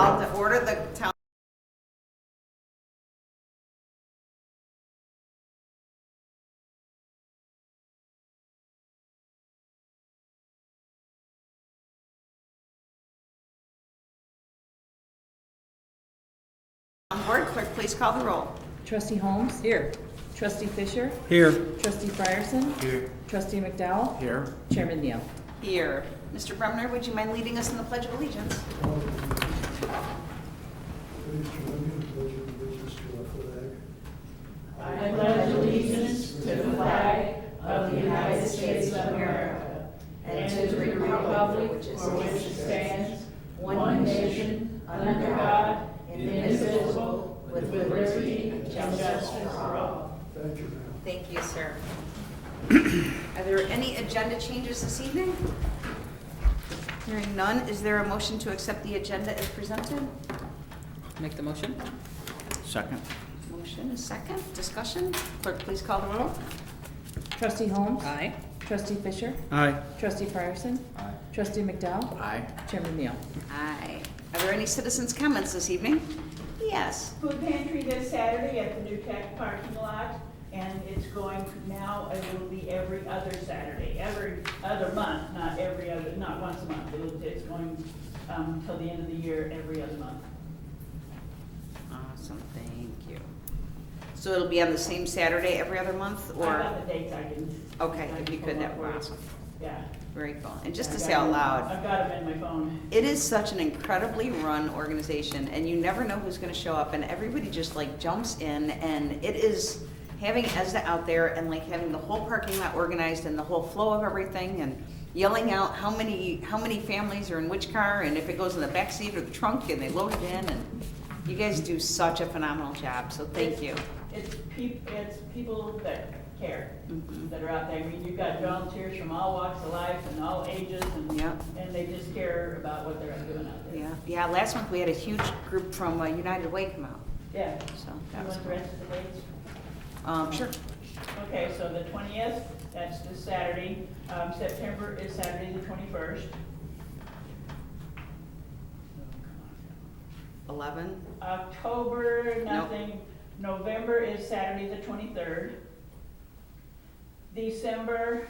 call to order the town. Board clerk, please call the roll. Trustee Holmes? Here. Trustee Fisher? Here. Trustee Frierson? Here. Trustee McDowell? Here. Chairman Neal? Here. Mr. Bremner, would you mind leading us in the Pledge of Allegiance? I pledge allegiance to the flag of the United States of America and to the republic for which it stands, one nation, under God, indivisible, with liberty and justice for all. Thank you, sir. Are there any agenda changes this evening? Hearing none, is there a motion to accept the agenda as presented? Make the motion. Second. Motion is second. Discussion? Clerk, please call the roll. Trustee Holmes? Aye. Trustee Fisher? Aye. Trustee Frierson? Aye. Trustee McDowell? Aye. Chairman Neal? Aye. Are there any citizens' comments this evening? Yes. Food pantry this Saturday at the New Tech parking lot, and it's going now, it will be every other Saturday, every other month, not every other, not once a month. It's going till the end of the year, every other month. Awesome, thank you. So it'll be on the same Saturday every other month, I or? got the dates I can. Okay, I if can you could, pull that up would be for you. awesome. Yeah. Very cool. And just to I've say got out them- loud, I've got them in my phone. it is such an incredibly run organization, and you never know who's gonna show up, and everybody just like jumps in, and it is having ESDA out there and like having the whole parking lot organized and the whole flow of everything, and yelling out how many families are in which car, and if it goes in the back seat or the trunk, and they load it in, and you guys do such a phenomenal job, so thank you. It's people that care, Mhm. that are out there. I mean, you've got volunteers from all walks of life and all ages, and Yep. and they just care about what they're doing out there. Yeah, last month we had a huge group from United Way come out, Yeah. so You that was want the cool. rest of the dates? Sure. Okay, so the 20th, that's this Saturday. September is Saturday the 21st. 11, October, nothing. November is Saturday the 23rd. December,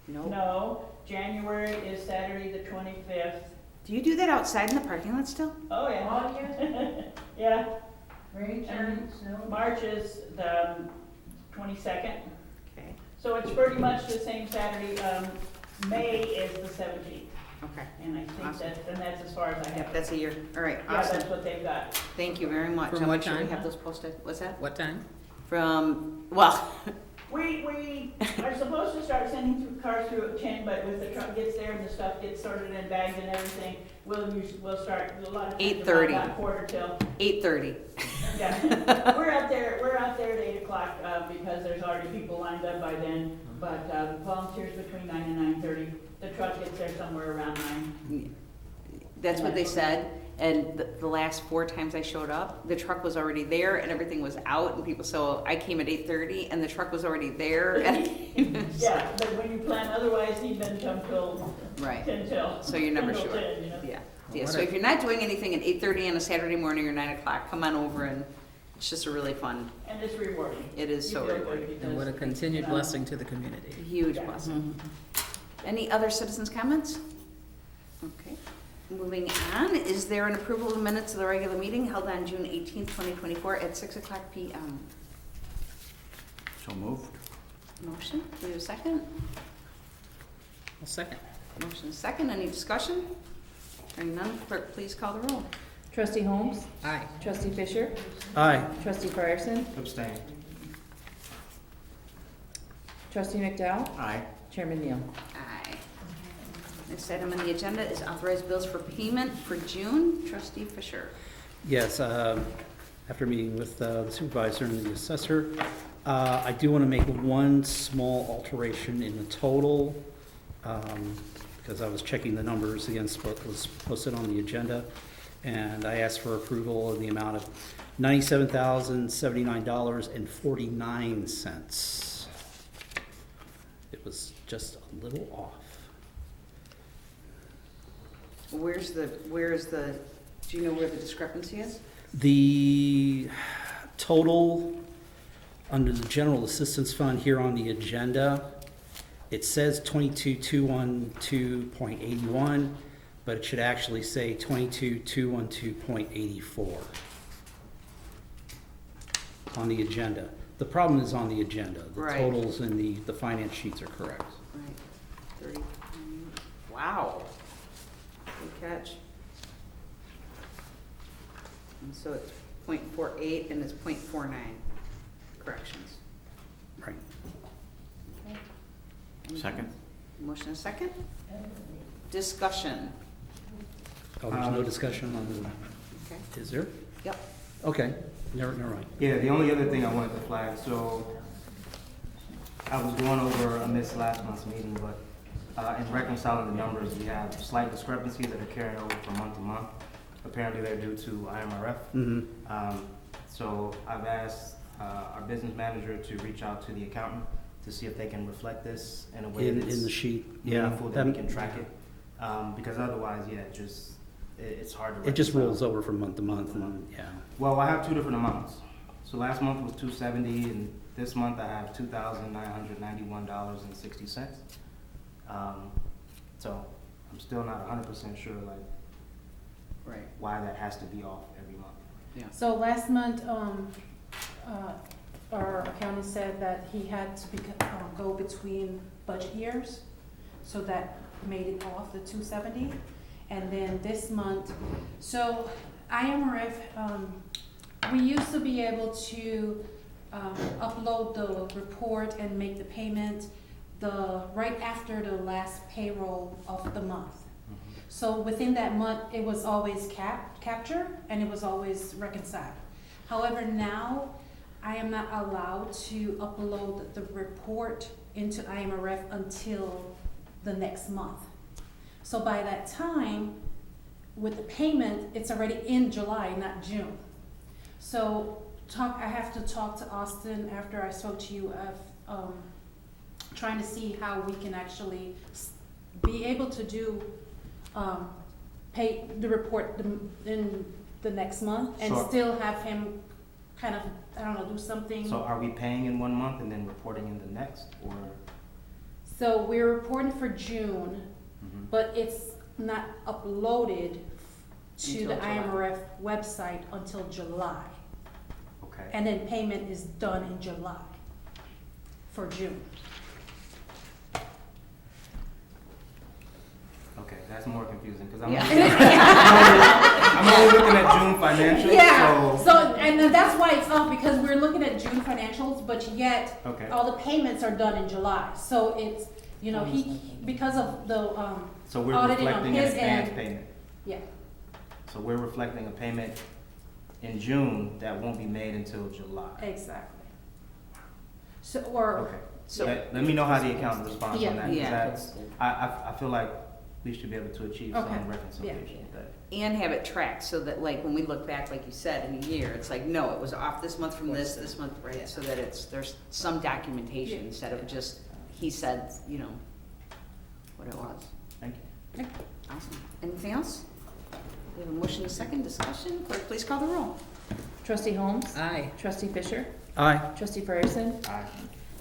nope. no. January is Saturday the 25th. Do you do that outside in the parking lot still? Oh, yeah. Yeah. Rain, And snow. March is the 22nd. Okay, So it's pretty much the same Saturday. May is the 17th. okay. And I think Awesome. that's as far as I Yep, have. that's a year. All right, Yeah, awesome. that's what they've got. Thank you very much. From I'll what make sure we time? have those posted. What's that? What time? From, well, We are supposed to start sending cars through at 10, but if the truck gets there and the stuff gets sorted in bags and everything, we'll start a lot of times 8:30. about quarter till. 8:30. Yeah. We're out there at 8 o'clock, because there's already people lined up by then, but, volunteers between 9 and 9:30. The truck gets there somewhere around 9. That's what they said, and the last 4 times I showed up, the truck was already there and everything was out, and people, so I came at 8:30 and the truck was already there, and Yeah, but when you plan otherwise, he doesn't come till right. 10 till. So you're never 10 till sure. 10, you know? Yeah, Well, yeah. what So a- if you're not doing anything at 8:30 on a Saturday morning or 9 o'clock, come on over, and it's just a really fun. And it's rewarding. It is You so feel good rewarding. because, And what a continued you know, blessing to the community. Huge Yeah. blessing. Any other citizens' comments? Okay. Moving on, is there an approval of the minutes of the regular meeting held on June 18th, 2024 at 6 o'clock p.m.? So moved. Motion, do we have a second? I'll second. Motion is second, any discussion? Hearing none, clerk, please call the roll. Trustee Holmes? Aye. Trustee Fisher? Aye. Trustee Frierson? Abstain. Trustee McDowell? Aye. Chairman Neal? Aye. Next item on the agenda is authorized bills for payment for June. Trustee Fisher. Yes, after meeting with the supervisor and the assessor, I do want to make one small alteration in the total, because I was checking the numbers against what was posted on the agenda, and I asked for approval in the amount of $97,079.49. It was just a little off. Where's the Do you know where the discrepancy is? The total under the general assistance fund here on the agenda, it says 22,212.81, but it should actually say 22,212.84 on the agenda. The problem is on the agenda. The Right. totals in the finance sheets are correct. Right, 30, wow. Good catch. And so it's .48 and it's .49 corrections. Right. Okay. Second? Motion and second? Discussion. Oh, there's no discussion on Okay. the, is there? Yep. Okay, never mind. Yeah, the only other thing I wanted to flag, so I was going over, I missed last month's meeting, but in reconciling the numbers, we have slight discrepancies that are carrying over from month to month. Apparently they're due to IMRF. Mm-hmm. So I've asked our business manager to reach out to the accountant to see if they can reflect this in a way In that's the sheet, yeah. meaningful, that we can track it. Because otherwise, yeah, it's hard to It just reconcile. rolls over from month to month, and, yeah. Well, I have two different amounts. So last month was $270, and this month I have $2,991.60. So I'm still not 100% sure, like, Right. why that has to be off every month. So last month, our accountant said that he had to go between budget years, so that made it off the 270. And then this month, so IMRF, we used to be able to upload the report and make the payment right after the last payroll of the month. So within that month, it was always captured and it was always reconciled. However, now I am not allowed to upload the report into IMRF until the next month. So by that time, with the payment, it's already in July, not June. So I have to talk to Austin after I spoke to you of trying to see how we can actually be able to do pay the report in the next month and So- still have him kind of, I don't know, do something. So are we paying in one month and then reporting in the next, or? So we're reporting for June, Mhm. but it's not uploaded to Until the July. IMRF website until July. Okay. And then payment is done in July for June. Okay, that's more confusing, because Yeah. I'm only looking at June financials, Yeah, so. so, and then that's why it's off, because we're looking at June financials, but yet Okay. all the payments are done in July. So it's, you know, because of the, So we're auditing on reflecting an his advance end. payment. yeah, So we're reflecting a payment in June that won't be made until July. exactly. So, or, Okay. So- Let me know how the accountant responds Yeah. on that, 'cause Yeah. that's, I feel like we should be able to achieve Okay. some reconciliation with that. And have it tracked so that like when we look back, like you said, in a year, it's like, no, it was off this month from this month, right? So that there's some documentation Yeah. instead of just, he said, you know, what it was. Thank you. Awesome. Anything else? We have a motion, a second discussion. Clerk, please call the roll. Trustee Holmes? Aye. Trustee Fisher? Aye. Trustee Ferguson? Aye.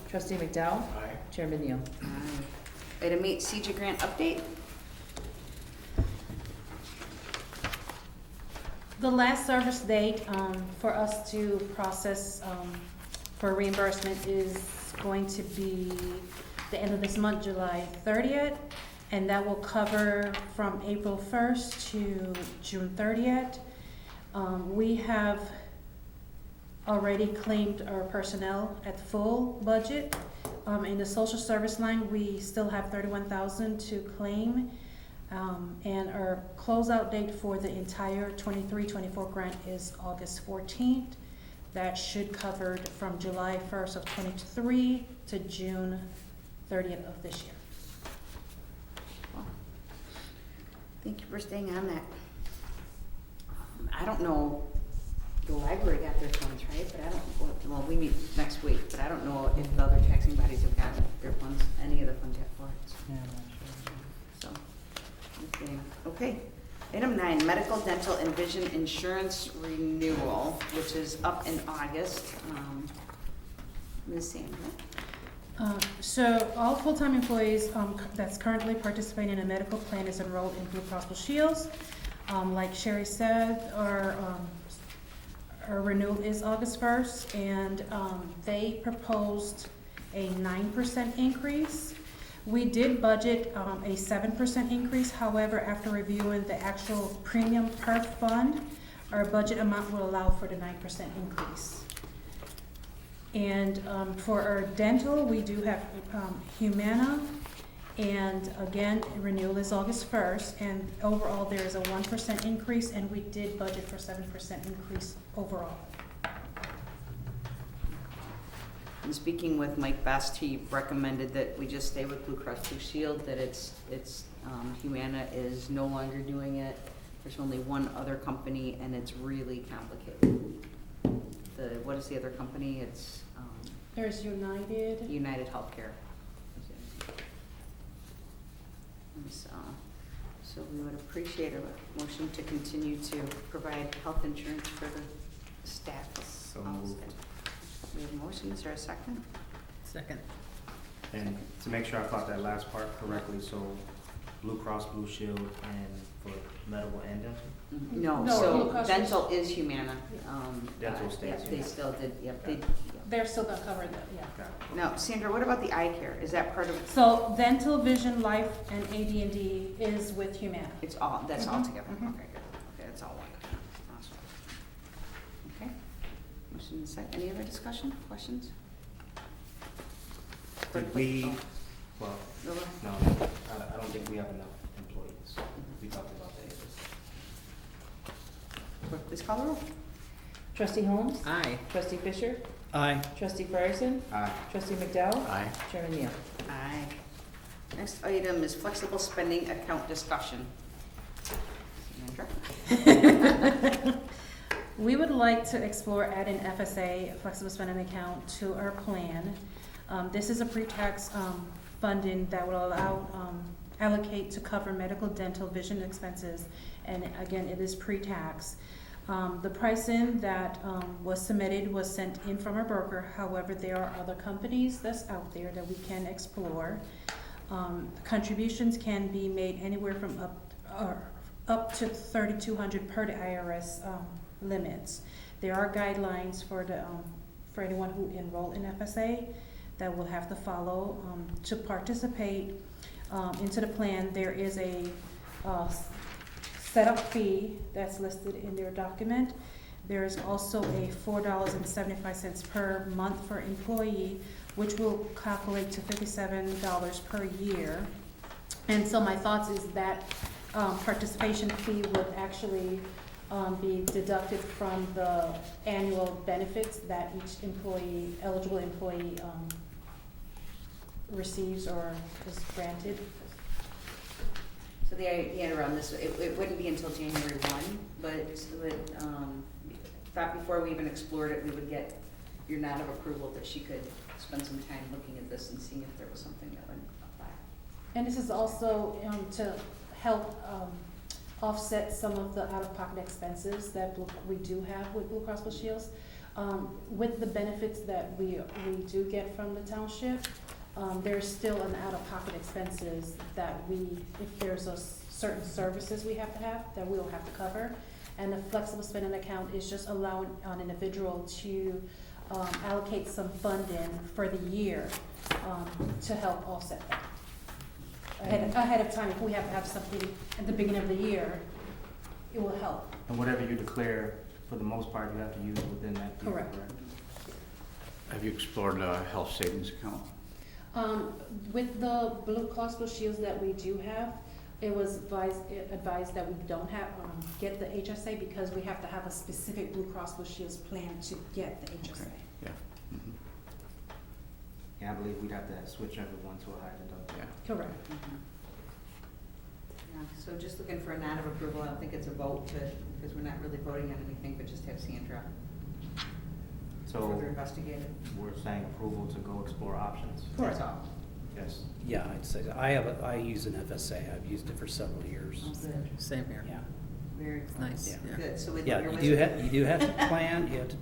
Trustee McDowell? Aye. Chairman Neal? Aye. Item 8, CJ grant update. the last service date for us to process for reimbursement is going to be the end of this month, July 30th, and that will cover from April 1st to June 30th. We have already claimed our personnel at full budget. In the social service line, we still have $31,000 to claim. And our closeout date for the entire 23-24 grant is August 14th. That should cover from July 1st of 23 to June 30th of this year. Thank you for staying on that. I don't know, the library got their funds, right? But I don't, well, we meet next week, but I don't know if the other taxing bodies have gotten their funds, any of the funds yet for it. So, okay. Item 9, medical, dental, and vision insurance renewal, which is up in August. Ms. Sandra? So all full-time employees that's currently participating in a medical plan is enrolled in Blue Cross Blue Shields. Like Sherry said, our renewal is August 1st, and they proposed a 9% increase. We did budget a 7% increase. However, after reviewing the actual premium per fund, our budget amount will allow for the 9% increase. And for our dental, we do have Humana, and again, renewal is August 1st, and overall there is a 1% increase, and we did budget for 7% increase overall. And speaking with Mike Best, he recommended that we just stay with Blue Cross Blue Shield, that it's Humana is no longer doing it. There's only one other company, and it's really complicated. What is the other company? It's There's United. United Healthcare. So we would appreciate a motion to continue to provide health insurance for the staff. So moved. We have a motion, is there a second? Second. And to make sure I caught that last part correctly, so Blue Cross Blue Shield and for medical and dental? No, No, so Blue Cross dental is Humana. Dental stays Yeah, they Humana. still did, yep, they, They're still gonna cover that, yeah. Got it. now, Sandra, what about the eye care? Is that part of, So dental, vision, life, and AD&D is with Humana. it's all, that's all Mhm, together? mhm. Okay, good. Okay, that's all one. Awesome. Okay. Motion and second. Any other discussion, questions? Did we, well, Go ahead. no, I don't think we have enough employees. We talked about that. Clerk, please call the roll. Trustee Holmes? Aye. Trustee Fisher? Aye. Trustee Fryerson? Aye. Trustee McDowell? Aye. Chairman Neal? Aye. Next item is flexible spending account discussion. Sandra? We would like to explore adding FSA, flexible spending account, to our plan. This is a pre-tax funding that will allow allocate to cover medical, dental, vision expenses, and again, it is pre-tax. The pricing that was submitted was sent in from a broker. However, there are other companies that's out there that we can explore. Contributions can be made anywhere from up to $3,200 per the IRS limits. There are guidelines for anyone who enroll in FSA that will have to follow to participate into the plan. There is a setup fee that's listed in their document. There is also a $4.75 per month for employee, which will calculate to $57 per year. And so my thoughts is that participation fee would actually be deducted from the annual benefits that each employee, eligible employee, receives or is granted. So the idea around this, it wouldn't be until January 1, but thought before we even explored it, we would get your nod of approval that she could spend some time looking at this and seeing if there was something that would apply. And this is also to help offset some of the out-of-pocket expenses that we do have with Blue Cross Blue Shields. With the benefits that we do get from the township, there's still an out-of-pocket expenses that if there's certain services we have to have, that we'll have to cover. And the flexible spending account is just allowing an individual to allocate some funding for the year to help offset that. Ahead of time, if we have to have something at the beginning of the year, it will help. And whatever you declare, for the most part, you have to use within that year, Correct. Have you explored a health savings account? With the Blue Cross Blue Shields that we do have, it was advised that we don't have, get the HSA because we have to have a specific Blue Cross Blue Shields plan to get the HSA. Okay. Yeah. Mhm. Yeah, I believe we'd have to switch everyone to a higher deductible. Yeah. Correct. Yeah, so just looking for a nod of approval. I don't think it's a vote because we're not really voting on anything, but just have Sandra So further investigate it. we're saying approval to go explore options. That's all. Yes. Yeah, I'd say that. I use an FSA. I've used it for several years. Oh, good. Same here. Yeah. Very Nice, close. yeah. Good, so we. Yeah, you do have to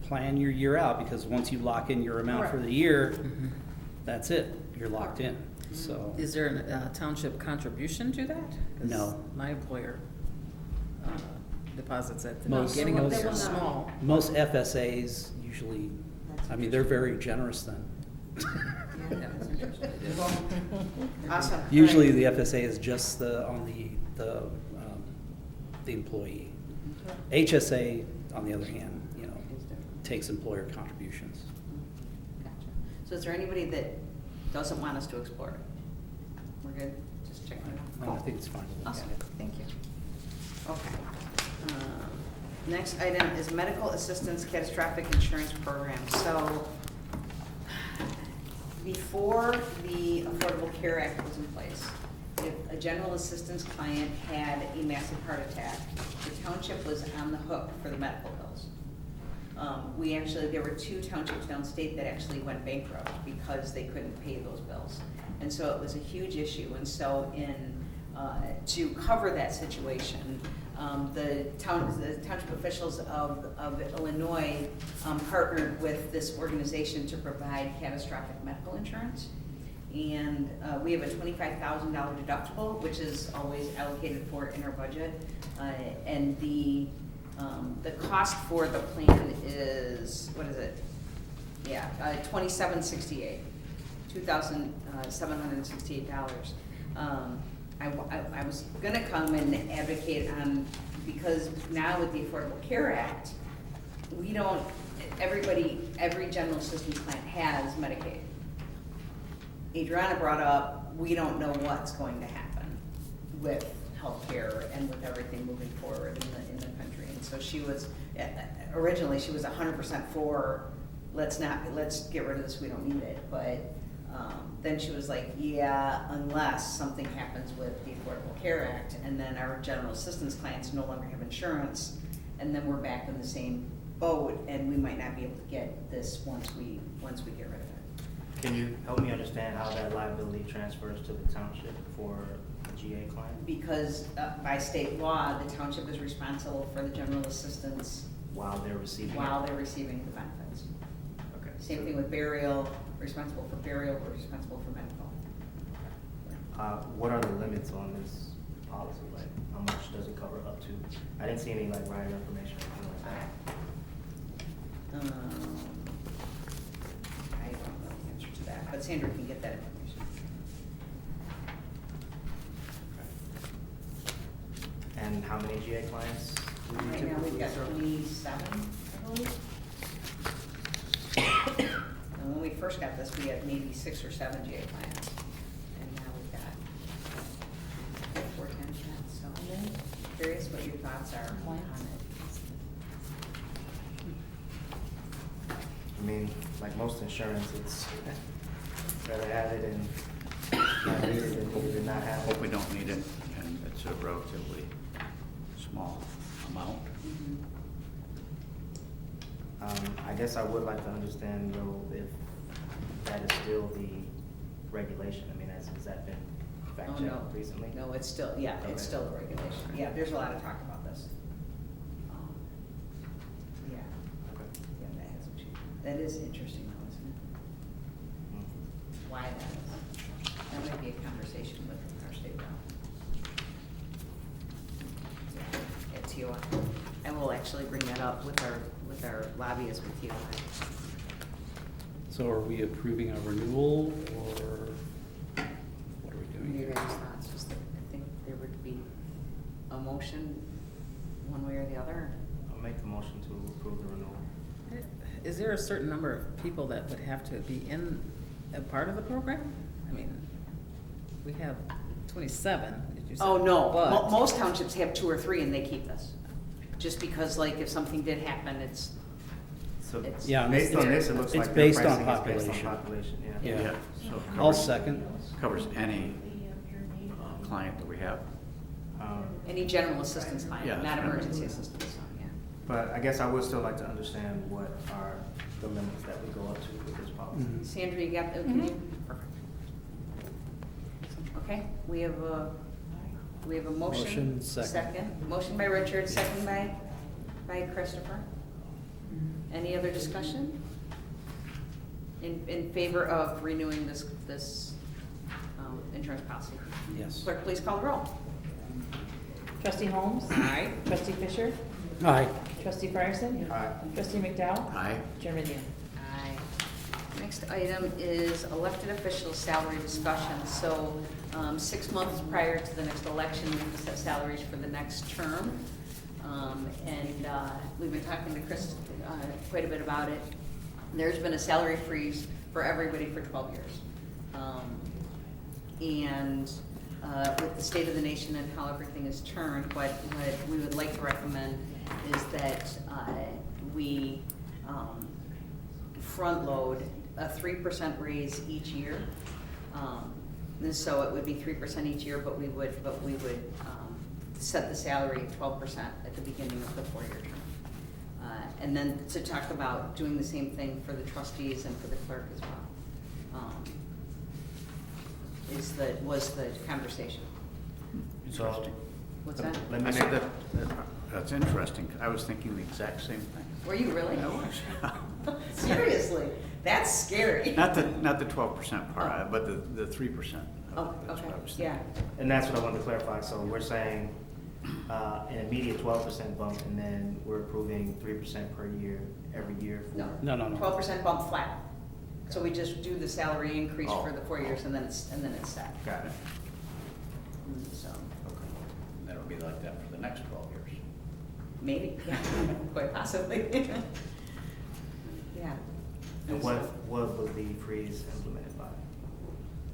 plan your year out, because once you lock in your amount for the year, Mhm. that's it, you're locked in, so. Is there a township contribution to that? 'Cause No. My employer deposits at the Most- beginning of the most- year, small. Most FSAs usually, I mean, they're very generous then. Yeah, that's interesting. Awesome. Usually the FSA is just on the employee. HSA, on the other hand, takes employer contributions. Gotcha. So is there anybody that doesn't want us to explore it? We're good? Just checking it out? No, I think it's fine. We'll look at Awesome, it. thank you. Okay. Next item is medical assistance catastrophic insurance program. So before the Affordable Care Act was in place, if a general assistance client had a massive heart attack, the township was on the hook for the medical bills. There were 2 townships downstate that actually went bankrupt because they couldn't pay those bills. And so it was a huge issue. And so to cover that situation, the township officials of Illinois partnered with this organization to provide catastrophic medical insurance. And we have a $25,000 deductible, which is always allocated for in our budget. And the cost for the plan is, what is it? Yeah, $2,768. I was gonna come and advocate on, because now with the Affordable Care Act, every general assistance plan has Medicaid. Adriana brought up, we don't know what's going to happen with healthcare and with everything moving forward in the country. And so she was, originally she was 100% for, let's get rid of this, we don't need it. But then she was like, yeah, unless something happens with the Affordable Care Act, and then our general assistance clients no longer have insurance, and then we're back in the same boat, and we might not be able to get this once we get rid of it. Can you help me understand how that liability transfers to the township for a GA client? Because by state law, the township is responsible for the general assistance While they're receiving it? while they're receiving the benefits. Okay. Same thing with burial, responsible for burial, we're responsible for medical. What are the limits on this policy? Like, how much does it cover up to? I didn't see any like rider information or anything like that. I don't know the answer to that, but Sandra can get that information. And how many GA clients do you Right now, typically we've got serve? 27, I believe. And when we first got this, we had maybe 6 or 7 GA clients, and now we've got 4 times that, so I'm curious what your thoughts are on it. I mean, like most insurance, it's better have it and not need it than need it and not have Hope it. we don't need it, and it's a relatively small amount. I guess I would like to understand though if that is still the regulation. I mean, has that been fact Oh, no. checked recently? No, it's still, yeah, it's Okay. still a regulation. Yeah, there's a lot of talk about this. Yeah, Okay. yeah, that hasn't changed. That is interesting though, isn't it? Mm. Why that is. That might be a conversation with our state rep. Yeah, at TOI. And we'll actually bring that up with our lobbyists with TOI. So are we approving a renewal, or what are we doing Your here? guys' thoughts, just that I think there would be a motion one way or the other. I'll make the motion to approve the renewal. Is there a certain number of people that would have to be in a part of the program? I mean, we have 27, did you say? Oh, no, But- most townships have 2 or 3 and they keep this. Just because like if something did happen, it's, So Yeah, based on this, it looks it's like based their on pricing is based on population. population, yeah. Yeah. So it I'll covers- second. Covers any client that we have. any general assistance line, Yeah. not emergency assistance, so, yeah. But I guess I would still like to understand what are the limits that we go up to with this policy. Mhm. Sandra, you got, can you? Perfect. Okay, we have a Do we have a motion? Motion, second. Motion by Richard, second by Christopher. Any other discussion? In favor of renewing this insurance policy? Yes. Clerk, please call the roll. Trustee Holmes? Aye. Trustee Fisher? Aye. Trustee Ryerson? Aye. Trustee McDowell? Aye. Chairman Neal? Aye. Next item is elected official salary discussion. So 6 months prior to the next election, we have to set salaries for the next term. And we've been talking to Chris quite a bit about it. There's been a salary freeze for everybody for 12 years. And with the state of the nation and how everything is turned, what we would like to recommend is that we front load a 3% raise each year. And so it would be 3% each year, but we would set the salary at 12% at the beginning of the 4-year term. And then to talk about doing the same thing for the trustees and for the clerk as well. Was the conversation. Interesting. What's that? Let I me said that's interesting. I was thinking the exact same thing. Were you really? I was. Seriously, that's scary. Not the 12% part, but the 3%. Oh, That's okay, what I was yeah. thinking. And that's what I wanted to clarify. So we're saying an immediate 12% bump, and then we're approving 3% per year, every year. No. No. 12% bump flat. So we just do the salary increase Oh. for the 4 years and then it's set. Got it. So, And that'll be like that for the next 12 years. maybe, yeah, quite possibly. Yeah. And what was the freeze implemented by?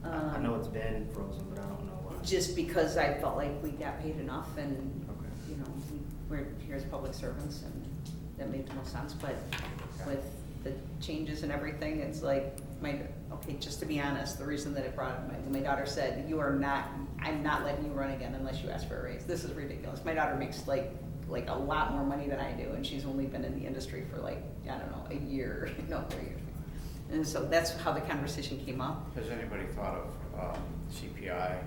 I know it's been frozen, but I don't know why. Just because I felt like we got paid enough and, Okay. you know, we're here as public servants and that made the most sense, but with the changes and everything, it's like, okay, just to be honest, the reason that it brought, my daughter said, I'm not letting you run again unless you ask for a raise. This is ridiculous. My daughter makes like a lot more money than I do, and she's only been in the industry for like, I don't know, a year, no, 3 years. And so that's how the conversation came up. Has anybody thought of CPI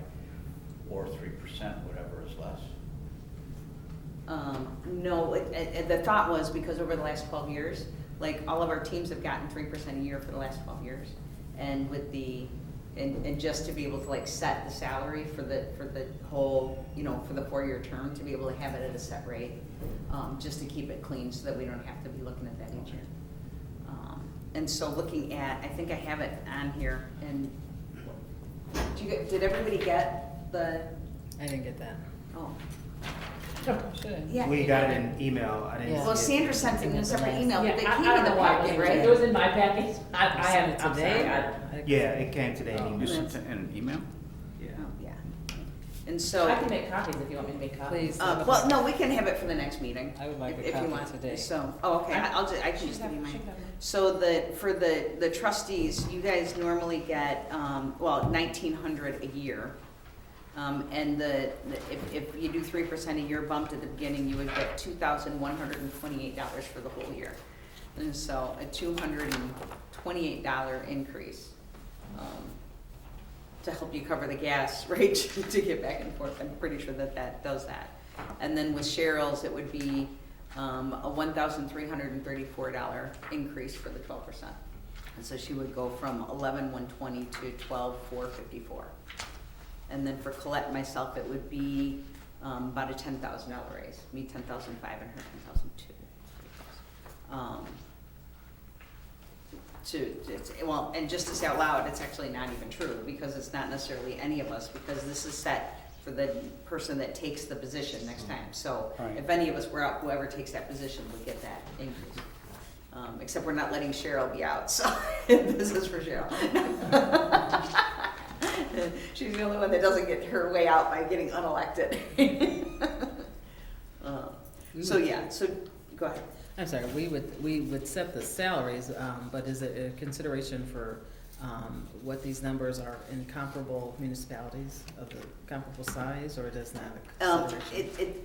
or 3%, whatever is less? No, the thought was because over the last 12 years, like all of our teams have gotten 3% a year for the last 12 years. And with and just to be able to like set the salary for the whole, you know, for the 4-year term, to be able to have it at a set rate, just to keep it clean so that we don't have to be looking at that each year. And so looking at, I think I have it on here, and did everybody get the, I didn't get that. oh. Should. Yeah. We got it in email. I didn't. Yeah. see Well, it. Sandra sent it in a separate email, but they Yeah, came I in don't the know why it packet, wasn't. right? It was in my package. I Send it I'm sorry. today? Yeah, it came today in You email. sent it in an email? Yeah. Oh, yeah. And so. I can make copies if you want me to make copies. Please. Well, no, we can have it for the next meeting. I would like a if you copy want. today. So, oh, okay, I can just give you mine. So for the trustees, you guys normally get, 1,900 a year. And if you do 3% a year bumped at the beginning, you would get $2,128 for the whole year. And so a $228 increase, to help you cover the gas, right, to get back and forth. I'm pretty sure that does that. And then with Cheryl's, it would be a $1,334 increase for the 12%. And so she would go from $11,120 to $12,454. And then for Colette and myself, it would be about a $10,000 raise. Me $10,500 and her $10,200. And just to say out loud, it's actually not even true, because it's not necessarily any of us, because this is set for the person that takes the position next time. So Right. if any of us were out, whoever takes that position would get that increase. Except we're not letting Cheryl be out, so this is for Cheryl. She's the only one that doesn't get her way out by getting unelected. So go ahead. I'm sorry, we would set the salaries, but is it a consideration for what these numbers are in comparable municipalities of the comparable size, or does not a consideration?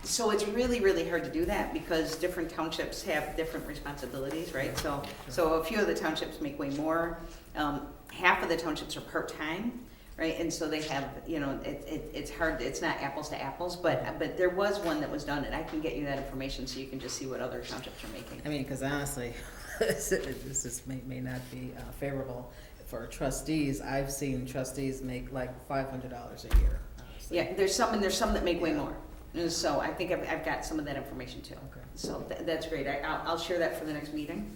So it's really, really hard to do that because different townships have different responsibilities, right? So a few of the townships make way more. Half of the townships are part-time, right? And so they have, it's hard, it's not apples to apples, but there was one that was done, and I can get you that information so you can just see what other townships are making. I mean, because honestly, this is, may not be favorable for trustees. I've seen trustees make like $500 a year, honestly. Yeah, there's some, and there's some that make way more. And so I think I've got some of that information too. Okay. So that's great. I'll share that for the next meeting,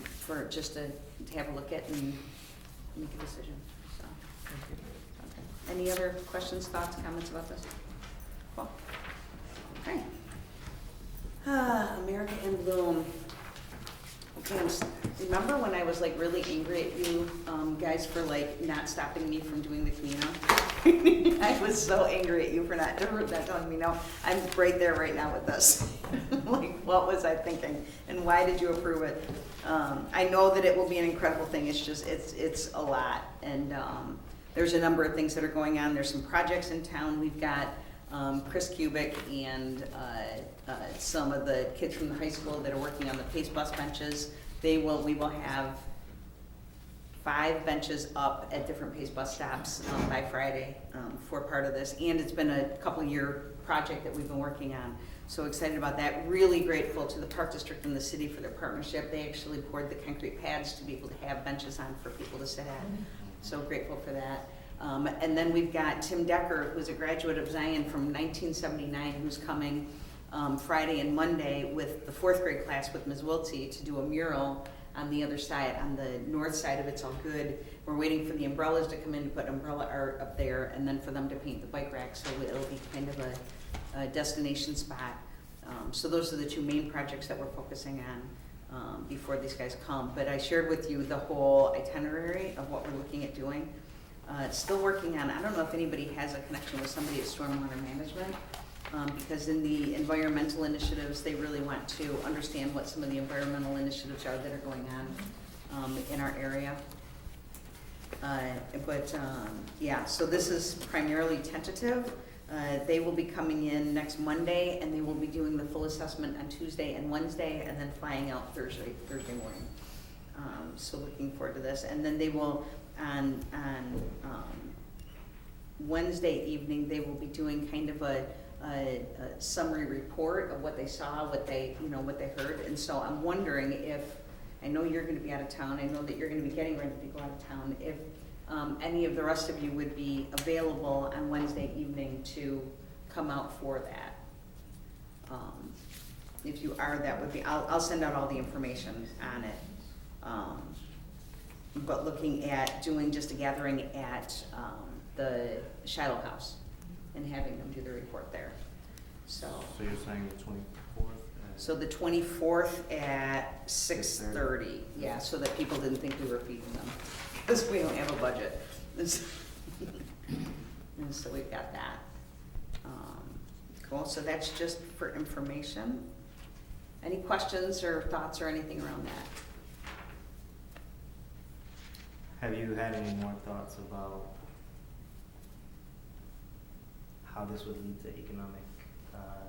for just to have a look at and make a decision. So, okay. Any other questions, thoughts, comments about this? Cool. Okay. America in Bloom. Okay, remember when I was like really angry at you guys for like not stopping me from doing the Camino? I was so angry at you for not telling me no. I'm right there right now with this. Like, what was I thinking? And why did you approve it? I know that it will be an incredible thing. It's just, it's a lot. And there's a number of things that are going on. There's some projects in town. We've got Chris Kubik and some of the kids from the high school that are working on the Pace Bus benches. We will have 5 benches up at different Pace Bus stops by Friday for part of this. And it's been a couple-year project that we've been working on. So excited about that. Really grateful to the Park District and the city for their partnership. They actually poured the concrete pads to be able to have benches on for people to sit at. So grateful for that. And then we've got Tim Decker, who's a graduate of Zion from 1979, who's coming Friday and Monday with the 4th grade class with Ms. Wiltsey to do a mural on the other side, on the north side of It's All Good. We're waiting for the umbrellas to come in to put umbrella art up there, and then for them to paint the bike rack, so it'll be kind of a destination spot. So those are the 2 main projects that we're focusing on before these guys come. But I shared with you the whole itinerary of what we're looking at doing. Still working on, I don't know if anybody has a connection with somebody at Stormwater Management, because in the environmental initiatives, they really want to understand what some of the environmental initiatives are that are going on in our area. Yeah, so this is primarily tentative. They will be coming in next Monday, and they will be doing the full assessment on Tuesday and Wednesday, and then flying out Thursday morning. So looking forward to this. And then they will, on Wednesday evening, they will be doing kind of a summary report of what they saw, what they heard. And so I'm wondering if, I know you're going to be out of town, I know that you're going to be getting ready to go out of town, if any of the rest of you would be available on Wednesday evening to come out for that. If you are, that would be, I'll send out all the information on it. But looking at doing just a gathering at the Shiloh House and having them do the report there. So you're saying the 24th? So the 24th at 6:30, yeah, so that people didn't think we were feeding them, because we don't have a budget. And so we've got that. Cool, so that's just for information. Any questions or thoughts or anything around that? Have you had any more thoughts about how this would lead to economic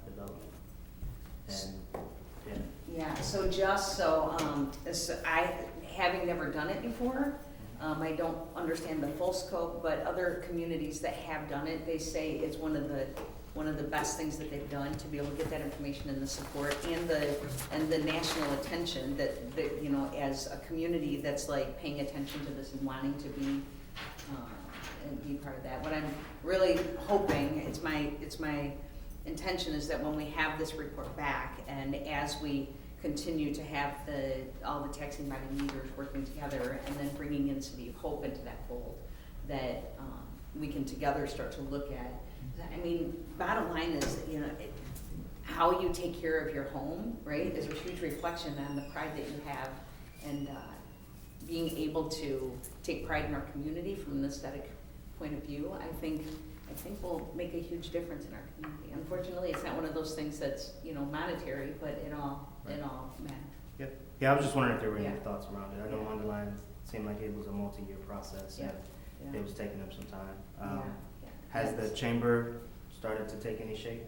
development? And Yeah, so just so, having never done it before, I don't understand the full scope, but other communities that have done it, they say it's one of the best things that they've done to be able to get that information and the support and the national attention that as a community that's like paying attention to this and wanting to be and be part of that. What I'm really hoping, it's my intention, is that when we have this report back, and as we continue to have all the taxing body leaders working together and then bringing in City of Hope into that fold, that we can together start to look at. I mean, bottom line is, how you take care of your home, right, is a huge reflection on the pride that you have, and being able to take pride in our community from an aesthetic point of view, I think will make a huge difference in our community. Unfortunately, it's not one of those things that's, monetary, but it all matters. Yeah, I was just wondering if there were any Yeah. thoughts around it. I know Underline seemed like it was a multi-year process, and it was taking them some time. Has the chamber started to take any shape?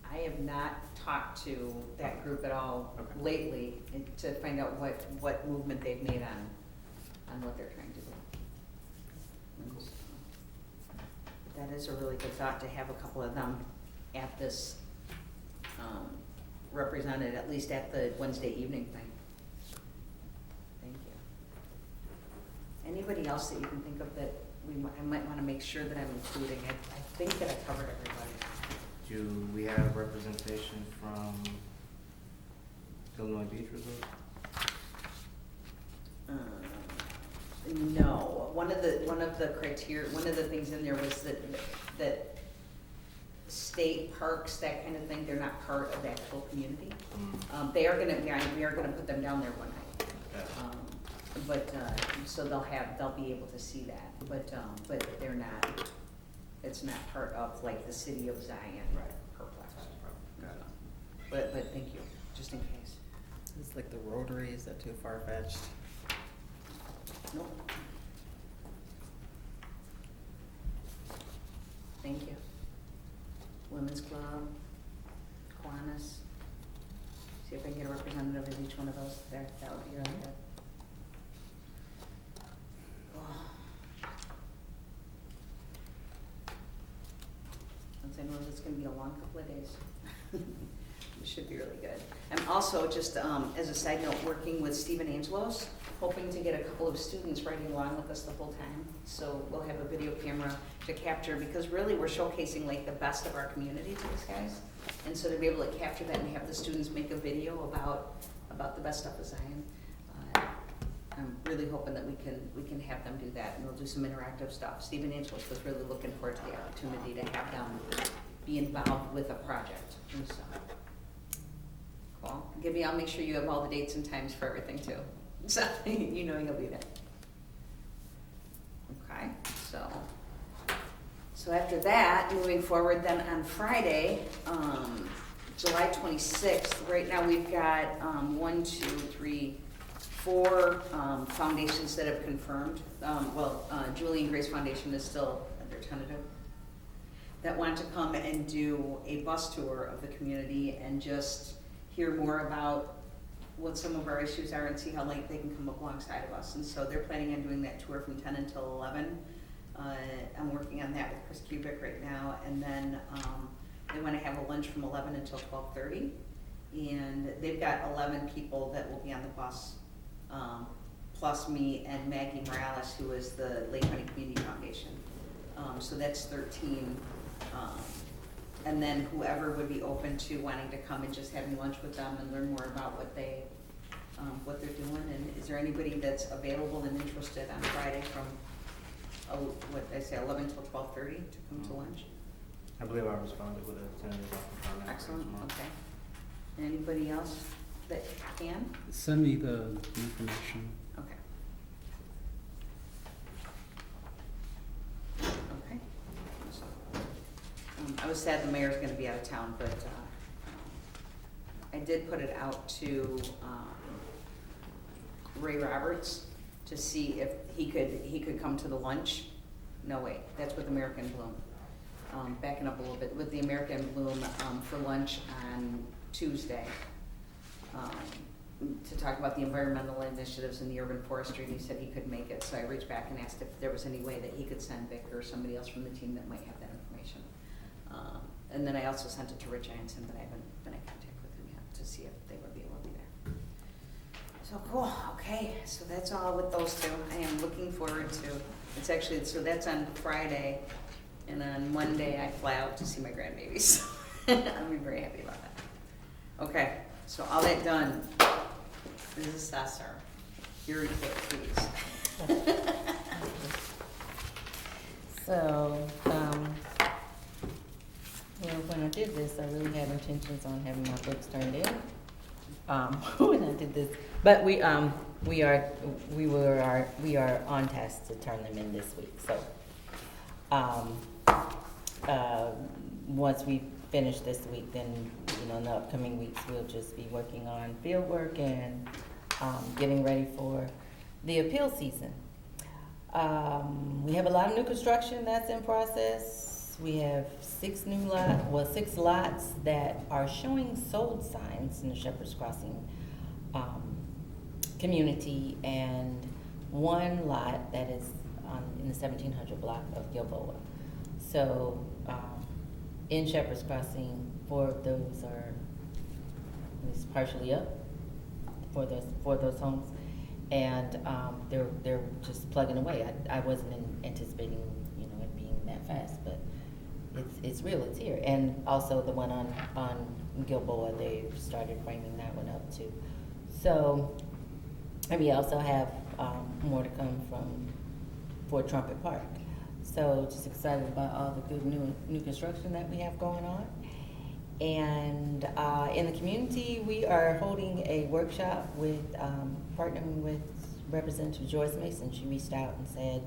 I have not talked to that group at all lately to find out what movement they've made on what they're trying to do. And so, that is a really good thought to have a couple of them at this, represented, at least at the Wednesday evening thing. Thank you. Anybody else that you can think of that I might wanna make sure that I'm including? I think that I covered everybody. Do we have representation from Illinois Beach Resort? No, one of the criteria, one of the things in there was that state parks, that kind of thing, they're not part of the actual community. We are gonna put them down there one night. Okay. So they'll be able to see that, but they're not, it's not part of like the city of Zion. Right. Perplex. Got it. But thank you, just in case. It's like the Rotary, is that too far-fetched? Nope. Thank you. Women's Club, Kiwanis. See if I can get a representative of each one of those there, that would be really good. Oh. Since I know it's gonna be a long couple of days. It should be really good. I'm also, just as a side note, working with Stephen Angelos, hoping to get a couple of students riding along with us the whole time. So we'll have a video camera to capture, because really we're showcasing like the best of our community to these guys. And so to be able to capture that and have the students make a video about the best stuff of Zion, I'm really hoping that we can have them do that, and we'll do some interactive stuff. Stephen Angelos was really looking forward to the opportunity to have them be involved with a project. And so, cool. I'll make sure you have all the dates and times for everything too. So you know you'll be there. Okay, so after that, moving forward then on Friday, July 26th, right now we've got 4 foundations that have confirmed. Julie and Grace Foundation is still, they're tentative, that want to come and do a bus tour of the community and just hear more about what some of our issues are and see how like they can come up alongside of us. And so they're planning on doing that tour from 10 until 11. I'm working on that with Chris Kubik right now. And then they want to have a lunch from 11 until 12:30. And they've got 11 people that will be on the bus, plus me and Maggie Morales, who is the Lake County Community Foundation. So that's 13. And then whoever would be open to wanting to come and just having lunch with them and learn more about what they're doing. And is there anybody that's available and interested on Friday from, 11 till 12:30 to come to lunch? I believe I responded with a tentative offer. Excellent, okay. Anybody else that can? Send me the information. Okay. Okay. I was sad the mayor's gonna be out of town, but I did put it out to Ray Roberts to see if he could come to the lunch. No, wait, that's with American Bloom. Backing up a little bit, with the American Bloom for lunch on Tuesday. To talk about the environmental initiatives in the urban forestry, and he said he could make it. So I reached back and asked if there was any way that he could send Vic or somebody else from the team that might have that information. And then I also sent it to Rich Jansen, but I haven't been in contact with him yet to see if they would be able to be there. So cool, okay, so that's all with those two. I am looking forward to, it's actually, so that's on Friday, and on Monday I fly out to see my grandbabies. I'll be very happy about that. Okay, so all that done, Mrs. Assessor, your report, please. So, when I did this, I really had intentions on having my books turned in. When I did this, but we are on task to turn them in this week. So, once we finish this week, then in the upcoming weeks we'll just be working on field work and getting ready for the appeal season. We have a lot of new construction that's in process. We have 6 lots that are showing sold signs in the Shepherd's Crossing community, and 1 lot that is in the 1700 block of Gilboa. So, in Shepherd's Crossing, 4 of those are at least partially up for those homes. And, they're just plugging away. I wasn't anticipating, it being that fast, but it's real, it's here. And also the one on Gilboa, they've started framing that one up too. So, and we also have, more to come for Trumpet Park. So just excited about all the good new construction that we have going on. And in the community, we are holding a workshop with, partnering with Representative Joyce Mason. She reached out and said,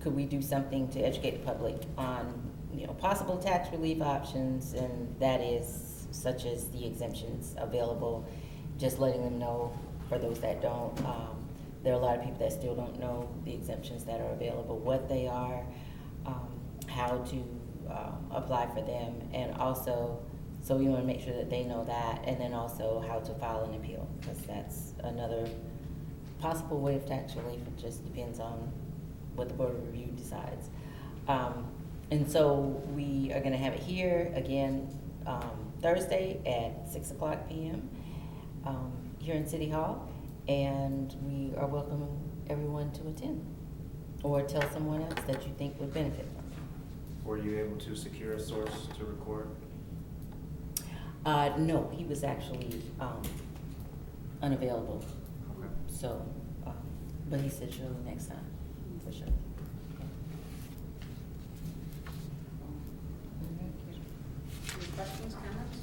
could we do something to educate the public on, possible tax relief options, and that is such as the exemptions available, just letting them know for those that don't. There are a lot of people that still don't know the exemptions that are available, what they are, how to apply for them, and also, so we want to make sure that they know that, and then also how to file an appeal, because that's another possible way of tax relief. It just depends on what the Board of Review decides. And so we are going to have it here again Thursday at 6:00 p.m. Here in City Hall, and we are welcoming everyone to attend, or tell someone else that you think would benefit from it. Were you able to secure a source to record? No, he was actually unavailable. Okay. So, but he said surely next time, for sure. Any questions, comments?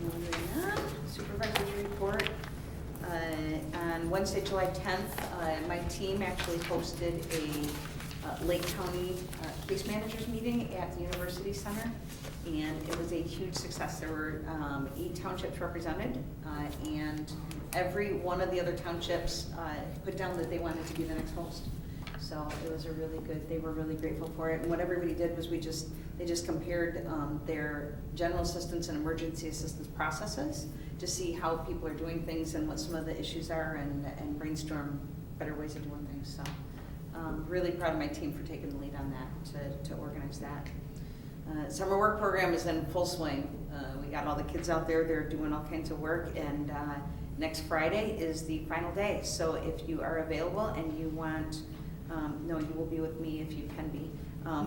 Moving on, supervisor's report. On Wednesday, July 10th, my team actually hosted a Lake County case managers meeting at the University Center, and it was a huge success. There were 8 townships represented, and every one of the other townships put down that they wanted to be the next host. So it was a really good, they were really grateful for it. And what everybody did was they just compared their general assistance and emergency assistance processes to see how people are doing things and what some of the issues are, and brainstorm better ways of doing things. So really proud of my team for taking the lead on that, to organize that. Summer work program is in full swing. We got all the kids out there, they're doing all kinds of work, and next Friday is the final day. So if you are available and you want, no, you will be with me if you can be.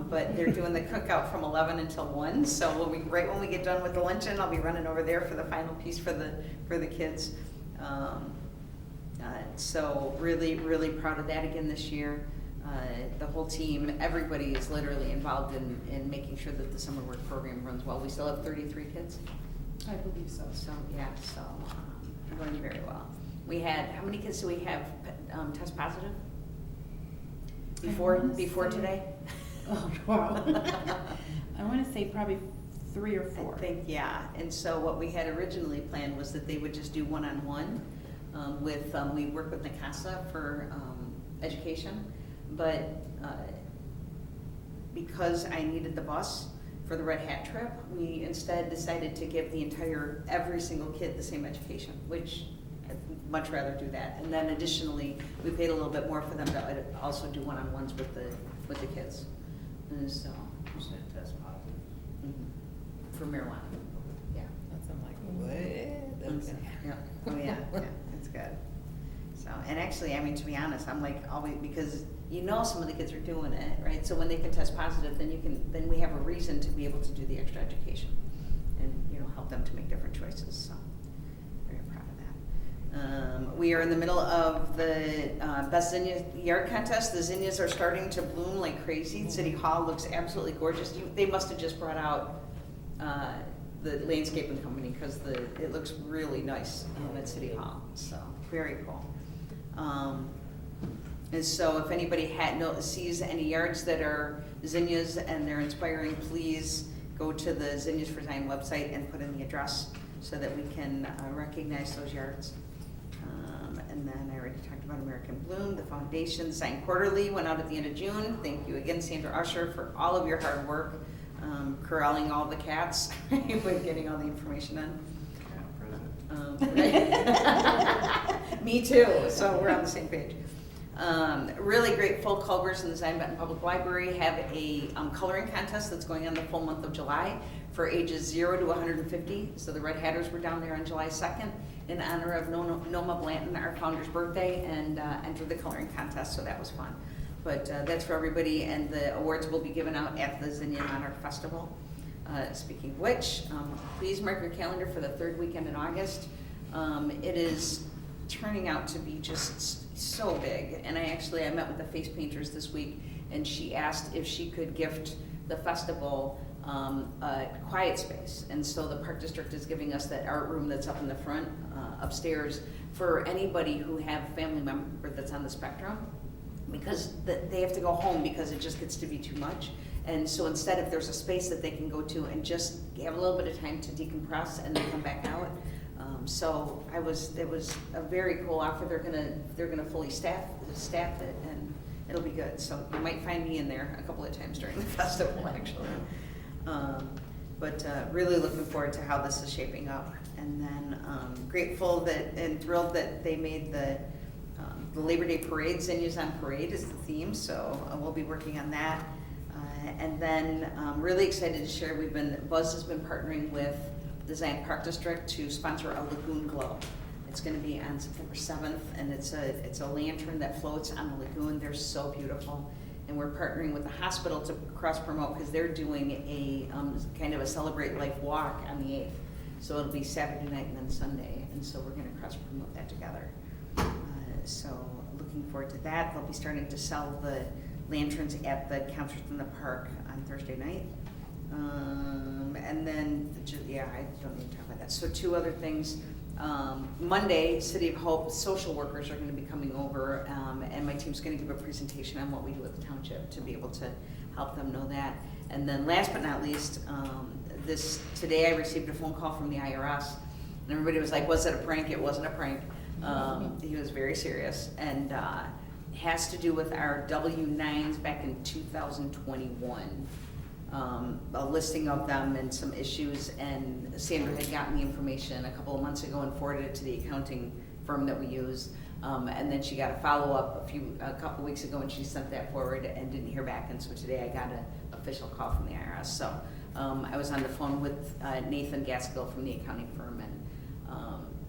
But they're doing the cookout from 11 until 1. So right when we get done with the luncheon, I'll be running over there for the final piece for the kids. So really proud of that again this year. The whole team, everybody is literally involved in making sure that the summer work program runs well. We still have 33 kids. I believe so. So yeah, going very well. We had, how many kids do we have test positive? Before today? Oh, wow. I want to say probably 3 or 4. I think, yeah. And so what we had originally planned was that they would just do one-on-one with, we work with NACASA for education, but because I needed the bus for the Red Hat trip, we instead decided to give every single kid the same education, which I'd much rather do that. And then additionally, we paid a little bit more for them to also do one-on-ones with the kids. And so. You said test positive. For marijuana. Yeah. That's, I'm like, what? Okay. Yeah. Oh yeah. Yeah. It's good. So, and actually, I mean, to be honest, I'm like always, because some of the kids are doing it, right? So when they can test positive, then we have a reason to be able to do the extra education, and help them to make different choices. So, very proud of that. We are in the middle of the Best Zinnia Yard Contest. The zinnias are starting to bloom like crazy. City Hall looks absolutely gorgeous. They must have just brought out the landscaping company, because it looks really nice at City Hall. So very cool. And so if anybody sees any yards that are zinnias and they're inspiring, please go to the Zinnias for Zion website and put in the address so that we can recognize those yards. And then I already talked about American Bloom. The foundation, Zion Quarterly, went out at the end of June. Thank you again, Sandra Usher, for all of your hard work, corralling all the cats with getting all the information in. Right. Me too, so we're on the same page. Really great full Culvers and the Zion Benton Public Library have a coloring contest that's going on the full month of July for ages 0 to 150. So the Red Hatters were down there on July 2nd in honor of Noma Blanton, our founder's birthday, and entered the coloring contest, so that was fun. But that's for everybody, and the awards will be given out at the Zinnia Monarch Festival. Speaking of which, please mark your calendar for the third weekend in August. It is turning out to be just so big, and I met with the face painters this week, and she asked if she could gift the festival a quiet space, and so the Park District is giving us that art room that's up in the front, upstairs, for anybody who have a family member that's on the spectrum, because they have to go home because it just gets to be too much. And so instead, if there's a space that they can go to and just have a little bit of time to decompress and then come back out. So it was a very cool offer. They're gonna fully staff it, and it'll be good. So you might find me in there a couple of times during the festival, actually. But really looking forward to how this is shaping up. And then grateful and thrilled that they made the Labor Day Parade, Zinnia's on Parade is the theme, so we'll be working on that. And then really excited to share, Buzz has been partnering with the Zion Park District to sponsor a Lagoon Glow. It's gonna be on September 7th, and it's a lantern that floats on the lagoon. They're so beautiful. And we're partnering with the hospital to cross-promote, because they're doing a kind of a Celebrate Life walk on the 8th. So it'll be Saturday night and then Sunday, and so we're gonna cross-promote that together. So looking forward to that. They'll be starting to sell the lanterns at the Concerts in the Park on Thursday night. And then, I don't need to talk about that. So 2 other things. Monday, City of Hope social workers are going to be coming over, and my team's going to give a presentation on what we do at the Township to be able to help them know that. And then last but not least, today I received a phone call from the IRS, and everybody was like, was it a prank? It wasn't a prank. He was very serious, and has to do with our W-9s back in 2021. A listing of them and some issues, and Sandra had gotten the information a couple of months ago and forwarded it to the accounting firm that we use, and then she got a follow-up a couple weeks ago, and she sent that forward and didn't hear back, and so today I got an official call from the IRS. So I was on the phone with Nathan Gaskill from the accounting firm, and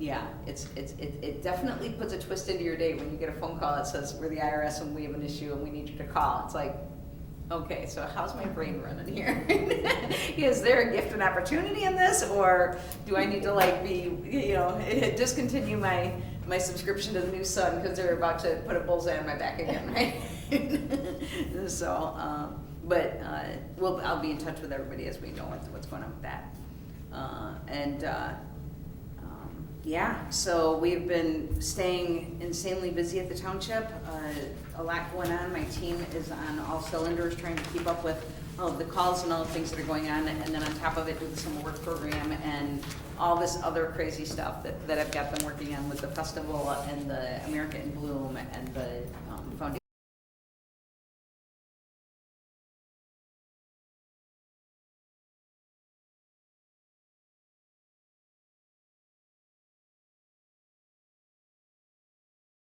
it definitely puts a twist into your day when you get a phone call that says, we're the IRS and we have an issue and we need you to call. It's like, okay, so how's my brain running here? Is there a gift and opportunity in this, or do I need to discontinue my subscription to the new Sun because they're about to put a bullseye on my back again, right? So, I'll be in touch with everybody as we know what's going on with that. So we've been staying insanely busy at the Township. A lot going on. My team is on all cylinders trying to keep up with all of the calls and all the things that are going on, and then on top of it, do the summer work program and all this other crazy stuff that I've got them working on with the festival and the America in Bloom and the foundation.